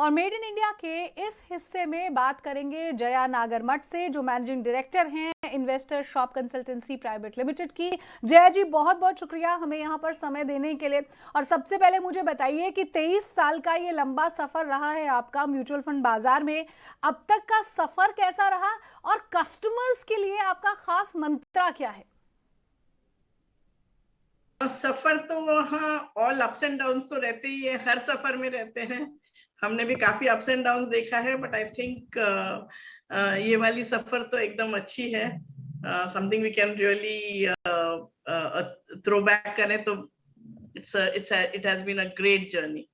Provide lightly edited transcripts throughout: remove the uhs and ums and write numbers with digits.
और made in India के इस हिस्से में बात करेंगे जया नागरमठ से, जो मैनेजिंग डायरेक्टर हैं investor shop consultancy private limited की। जया जी, बहुत बहुत शुक्रिया हमें यहाँ पर समय देने के लिए। और सबसे पहले मुझे बताइए कि 23 साल का ये लंबा सफर रहा है आपका म्यूचुअल फंड बाजार में, अब तक का सफर कैसा रहा और कस्टमर्स के लिए आपका खास मंत्र क्या है? सफर तो वहाँ ऑल अप्स एंड डाउन्स तो रहते ही है, हर सफर में रहते हैं। हमने भी काफी अप्स एंड डाउन्स देखा है, बट आई थिंक ये वाली सफर तो एकदम अच्छी है। Something we can really throw back करें तो it has been a great journey.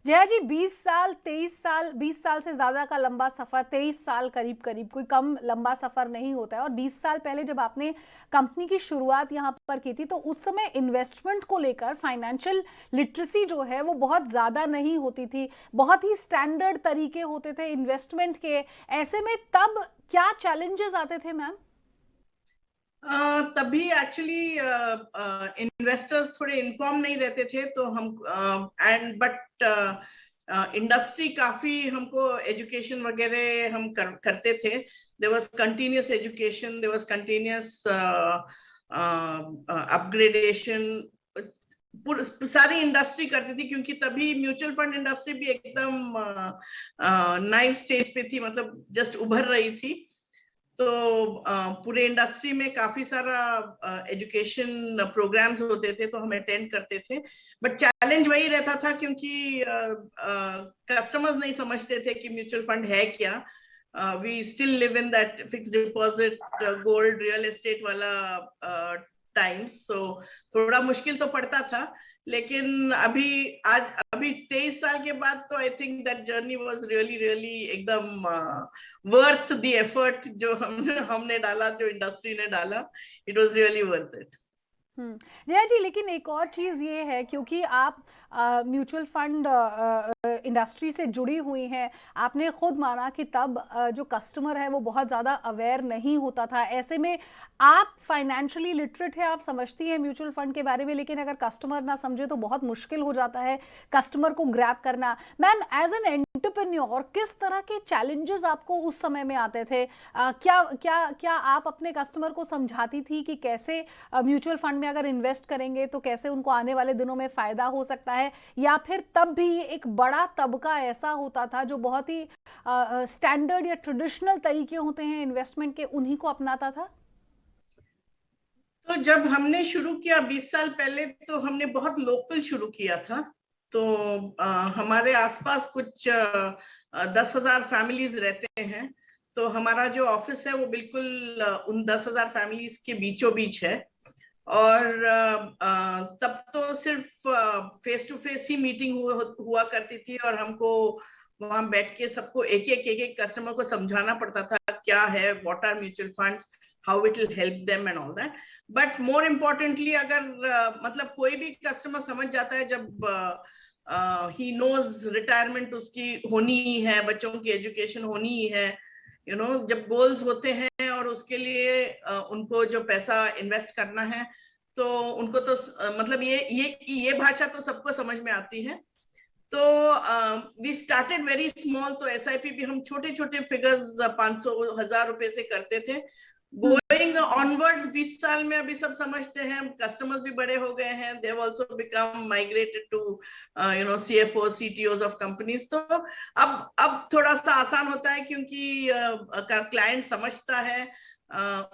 Jaya ji, 20 साल 23 साल 20 साल से ज्यादा का लंबा सफर, 23 साल करीब करीब, कोई कम लंबा सफर नहीं होता है। और 20 साल पहले जब आपने कंपनी की शुरुआत यहाँ पर की थी तो उस समय इन्वेस्टमेंट को लेकर फाइनेंशियल लिटरेसी जो है वो बहुत ज्यादा नहीं होती थी, बहुत ही स्टैंडर्ड तरीके होते थे इन्वेस्टमेंट के। ऐसे में तब क्या चैलेंजेस आते थे मैम? तभी एक्चुअली इन्वेस्टर्स थोड़े इन्फॉर्म नहीं रहते थे, तो हम एंड बट इंडस्ट्री काफी हमको एजुकेशन वगैरह हम करते थे। There was continuous education, there was continuous upgradation. सारी इंडस्ट्री करती थी, क्योंकि तभी म्यूचुअल फंड इंडस्ट्री भी एकदम नाइव स्टेज पे थी, मतलब जस्ट उभर रही थी। तो पूरे इंडस्ट्री में काफी सारा एजुकेशन प्रोग्राम्स होते थे, तो हम अटेंड करते थे। बट चैलेंज वही रहता था, क्योंकि कस्टमर्स नहीं समझते थे कि म्यूचुअल फंड है क्या। We still live in that fixed deposit gold real estate वाला टाइम्स, सो थोड़ा मुश्किल तो पड़ता था। लेकिन अभी 23 साल के बाद तो I think that journey was really really एकदम वर्थ द एफर्ट जो हमने डाला, जो इंडस्ट्री ने डाला। It was really worth it. Jaya ji, लेकिन एक और चीज़ ये है, क्योंकि आप म्यूचुअल फंड इंडस्ट्री से जुड़ी हुई हैं, आपने खुद माना कि तब जो कस्टमर है वो बहुत ज़्यादा अवेयर नहीं होता था। ऐसे में आप फाइनेंशियली लिटरेट है, आप समझती हैं म्यूचुअल फंड के बारे में, लेकिन अगर कस्टमर ना समझे तो बहुत मुश्किल हो जाता है कस्टमर को ग्रैब करना। मैम, एज एन एंटरप्रेन्योर किस तरह के चैलेंजेस आपको उस समय में आते थे? क्या क्या क्या आप अपने कस्टमर को समझाती थी कि कैसे म्यूचुअल फंड में अगर इन्वेस्ट करेंगे तो कैसे उनको आने वाले दिनों में फायदा हो सकता है? या फिर तब भी एक बड़ा तबका ऐसा होता था जो बहुत ही स्टैंडर्ड या ट्रेडिशनल तरीके होते हैं इन्वेस्टमेंट के, उन्हीं को अपनाता था? तो जब हमने शुरू किया 20 साल पहले, तो हमने बहुत लोकल शुरू किया था। तो हमारे आसपास कुछ 10,000 फैमिलीज रहते हैं। तो हमारा जो ऑफिस है वो बिल्कुल उन 10,000 फैमिलीज के बीचों बीच है। और तब तो सिर्फ फेस टू फेस ही मीटिंग हुआ करती थी, और हमको वहां बैठ के सबको एक एक कस्टमर को समझाना पड़ता था क्या है, what are mutual funds, how it will help them and all that. But more importantly, अगर मतलब कोई भी कस्टमर समझ जाता है, जब ही नोज रिटायरमेंट उसकी होनी ही है, बच्चों की एजुकेशन होनी ही है, जब गोल्स होते हैं और उसके लिए उनको जो पैसा इन्वेस्ट करना है, तो उनको तो मतलब ये भाषा तो सबको समझ में आती है। तो वी स्टार्टेड वेरी स्मॉल। तो एसआईपी भी हम छोटे छोटे फिगर्स 500-1000 रुपए से करते थे। गोइंग ऑनवर्ड्स 20 साल में अभी सब समझते हैं, कस्टमर्स भी बड़े हो गए हैं, they have also become migrated to CFO CTOs of companies. तो अब थोड़ा सा आसान होता है, क्योंकि क्लाइंट समझता है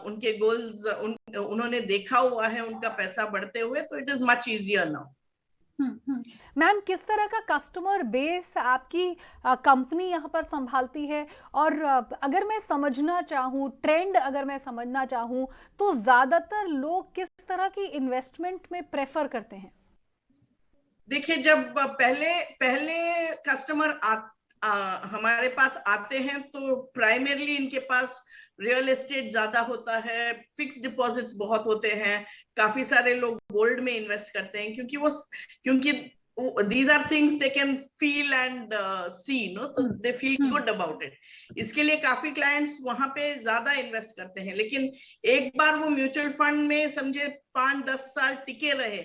उनके गोल्स, उन्होंने देखा हुआ है उनका पैसा बढ़ते हुए, तो it is much easier now. Ma'am, किस तरह का कस्टमर बेस आपकी कंपनी यहाँ पर संभालती है? और अगर मैं समझना चाहूँ ट्रेंड, अगर मैं समझना चाहूँ तो ज्यादातर लोग किस तरह की इन्वेस्टमेंट में प्रेफर करते हैं? देखिए, जब पहले पहले कस्टमर हमारे पास आते हैं, तो प्राइमरली इनके पास रियल एस्टेट ज्यादा होता है, फिक्स्ड डिपॉजिट्स बहुत होते हैं, काफी सारे लोग गोल्ड में इन्वेस्ट करते हैं, क्योंकि these are things they can feel and see, no, तो they feel good about it। इसके लिए काफी क्लाइंट्स वहां पे ज्यादा इन्वेस्ट करते हैं। लेकिन एक बार वो म्यूचुअल फंड में समझे 5-10 साल टिके रहे,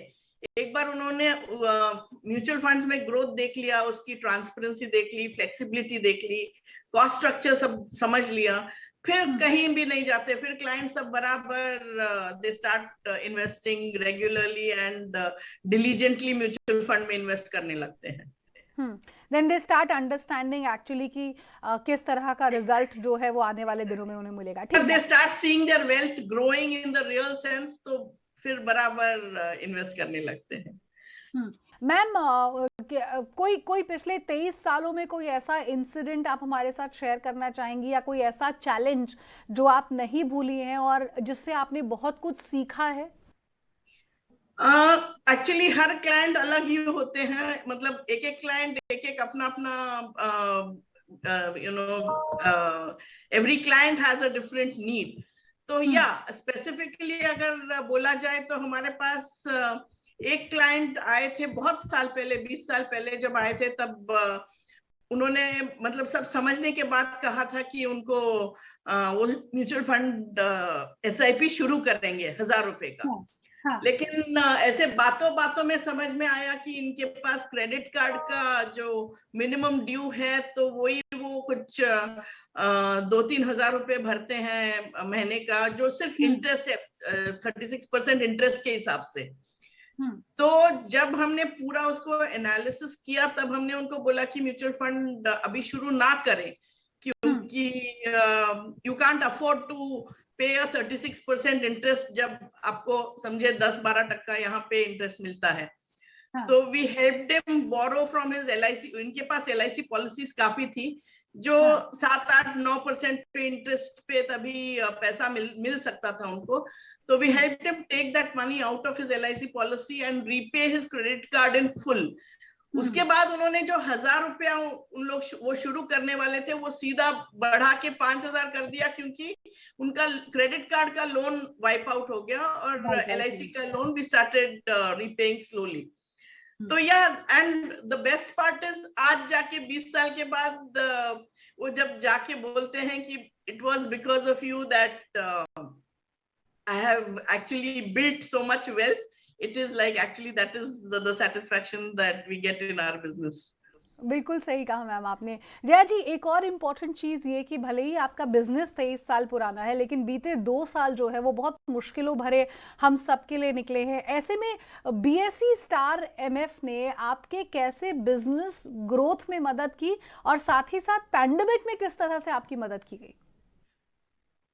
एक बार उन्होंने म्यूचुअल फंड्स में ग्रोथ देख लिया, उसकी ट्रांसपेरेंसी देख ली, फ्लेक्सिबिलिटी देख ली, कॉस्ट स्ट्रक्चर सब समझ लिया, फिर कहीं भी नहीं जाते, फिर क्लाइंट सब बराबर they start investing regularly and diligently mutual fund में इन्वेस्ट करने लगते हैं। Then they start understanding actually कि किस तरह का रिजल्ट जो है वो आने वाले दिनों में उन्हें मिलेगा। ठीक है, they start seeing there wealth growing in the real sense, तो फिर बराबर इन्वेस्ट करने लगते हैं। मैम कोई कोई पिछले 23 सालों में कोई ऐसा इंसिडेंट आप हमारे साथ शेयर करना चाहेंगी, या कोई ऐसा चैलेंज जो आप नहीं भूली हैं और जिससे आपने बहुत कुछ सीखा है? एक्चुअली हर क्लाइंट अलग ही होते हैं, मतलब एक एक क्लाइंट एक एक अपना अपना every client has a different need. तो या स्पेसिफिकली अगर बोला जाए तो हमारे पास एक क्लाइंट आए थे बहुत साल पहले, 20 साल पहले जब आए थे, तब उन्होंने मतलब सब समझने के बाद कहा था कि उनको वो म्यूचुअल फंड SIP शुरू करेंगे 1000 रुपए का। हाँ। लेकिन ऐसे बातों बातों में समझ में आया कि इनके पास क्रेडिट कार्ड का जो मिनिमम ड्यू है, तो वही वो कुछ 2-3 हजार रुपए भरते हैं महीने का, जो सिर्फ इंटरेस्ट है 36% इंटरेस्ट के हिसाब से। तो जब हमने पूरा उसको एनालिसिस किया, तब हमने उनको बोला कि म्यूचुअल फंड अभी शुरू ना करें, क्योंकि यू कांट अफोर्ड टू पे 36% इंटरेस्ट, जब आपको समझे 10-12% यहाँ पे इंटरेस्ट मिलता है। तो we helped him borrow from his LIC। इनके पास LIC पॉलिसीज काफी थी जो 7-8-9% पे इंटरेस्ट पे तभी पैसा मिल सकता था उनको। तो we helped him take that money out of his LIC policy and repay his credit card in full। उसके बाद उन्होंने जो 1000 रुपया उन लोग वो शुरू करने वाले थे, वो सीधा बढ़ा के 5000 कर दिया, क्योंकि उनका क्रेडिट कार्ड का लोन वाइप आउट हो गया और LIC का लोन भी स्टार्टेड रीपेइंग स्लोली। तो यार, and the best part is, आज जाके 20 साल के बाद वो जब जाके बोलते हैं कि it was because of you that I have actually built so much wealth। It is like actually that is the satisfaction that we get in our business। बिल्कुल सही कहा मैम आपने। जया जी, एक और इम्पॉर्टेंट चीज़ ये कि भले ही आपका बिजनेस 23 साल पुराना है, लेकिन बीते 2 साल जो है वो बहुत मुश्किलों भरे हम सबके लिए निकले हैं। ऐसे में BSE स्टार MF ने आपके कैसे बिजनेस ग्रोथ में मदद की, और साथ ही साथ पैंडेमिक में किस तरह से आपकी मदद की गई?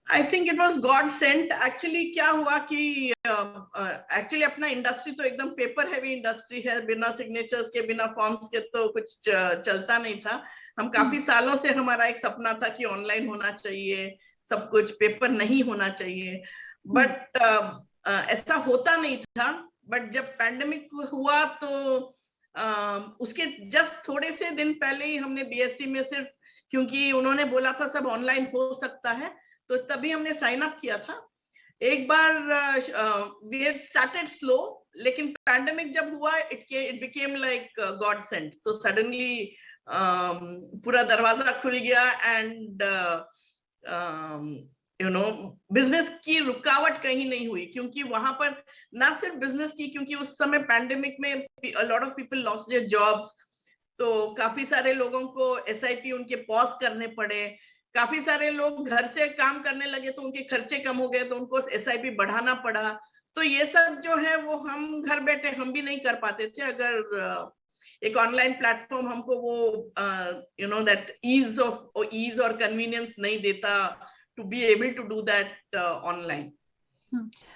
I think it was God sent. Actually क्या हुआ कि एक्चुअली अपना इंडस्ट्री तो एकदम पेपर हैवी इंडस्ट्री है, बिना सिग्नेचर्स के, बिना फॉर्म्स के तो कुछ चलता नहीं था। हम काफी सालों से, हमारा एक सपना था कि ऑनलाइन होना चाहिए सब कुछ, पेपर नहीं होना चाहिए, बट ऐसा होता नहीं था। बट जब पैंडेमिक हुआ तो उसके जस्ट थोड़े से दिन पहले ही हमने BSE में, सिर्फ क्योंकि उन्होंने बोला था सब ऑनलाइन हो सकता है, तो तभी हमने साइन अप किया था। एक बार वी हैड स्टार्टेड स्लो, लेकिन पैंडेमिक जब हुआ it became like God sent. तो सडनली पूरा दरवाजा खुल गया एंड यू नो बिजनेस की रुकावट कहीं नहीं हुई, क्योंकि वहां पर ना सिर्फ बिजनेस की, क्योंकि उस समय पैंडेमिक में a lot of people lost their jobs, तो काफी सारे लोगों को SIP उनके पॉज करने पड़े। काफी सारे लोग घर से काम करने लगे तो उनके खर्चे कम हो गए, तो उनको SIP बढ़ाना पड़ा। तो ये सब जो है वो हम घर बैठे हम भी नहीं कर पाते थे, अगर एक ऑनलाइन प्लेटफॉर्म हमको वो यू नो दैट ईज और कन्वीनियंस नहीं देता to be able to do that online.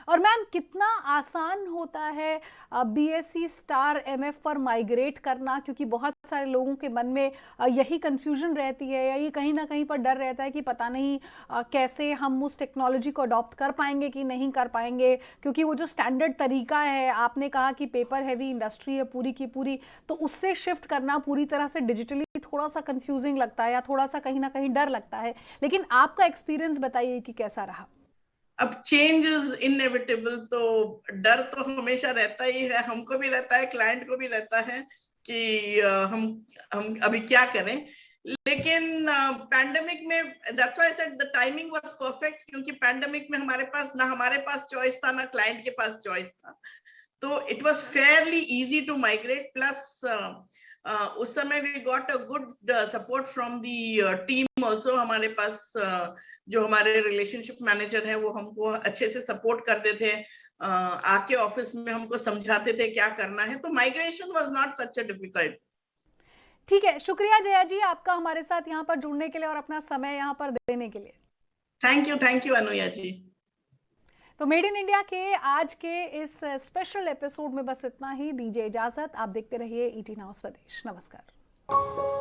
और मैम, कितना आसान होता है BSE स्टार MF पर माइग्रेट करना, क्योंकि बहुत सारे लोगों के मन में यही कंफ्यूजन रहती है, या ये कहीं ना कहीं पर डर रहता है कि पता नहीं कैसे हम उस टेक्नोलॉजी को अडॉप्ट कर पाएंगे कि नहीं कर पाएंगे, क्योंकि वो जो स्टैंडर्ड तरीका है, आपने कहा कि पेपर हैवी इंडस्ट्री है पूरी की पूरी, तो उससे शिफ्ट करना पूरी तरह से डिजिटली थोड़ा सा कंफ्यूजिंग लगता है, या थोड़ा सा कहीं ना कहीं डर लगता है। लेकिन आपका एक्सपीरियंस बताइए कि कैसा रहा? अब चेंज इज इनएविटेबल, तो डर तो हमेशा रहता ही है, हमको भी रहता है, क्लाइंट को भी रहता है कि हम अभी क्या करें। लेकिन पैंडेमिक में that's why I said the timing was perfect, क्योंकि पैंडेमिक में हमारे पास चॉइस था, ना क्लाइंट के पास चॉइस था। तो it was fairly easy to migrate, plus उस समय we got a good support from the team also. हमारे पास जो हमारे रिलेशनशिप मैनेजर हैं वो हमको अच्छे से सपोर्ट करते थे, आके ऑफिस में हमको समझाते थे क्या करना है, तो migration was not such a difficult. ठीक है, शुक्रिया जया जी आपका हमारे साथ यहाँ पर जुड़ने के लिए और अपना समय यहाँ पर देने के लिए। थैंक यू अनुया जी। तो मेड इन इंडिया के आज के इस स्पेशल एपिसोड में बस इतना ही। दीजिए इजाजत, आप देखते रहिए ईटी नाउ स्वदेश। नमस्कार।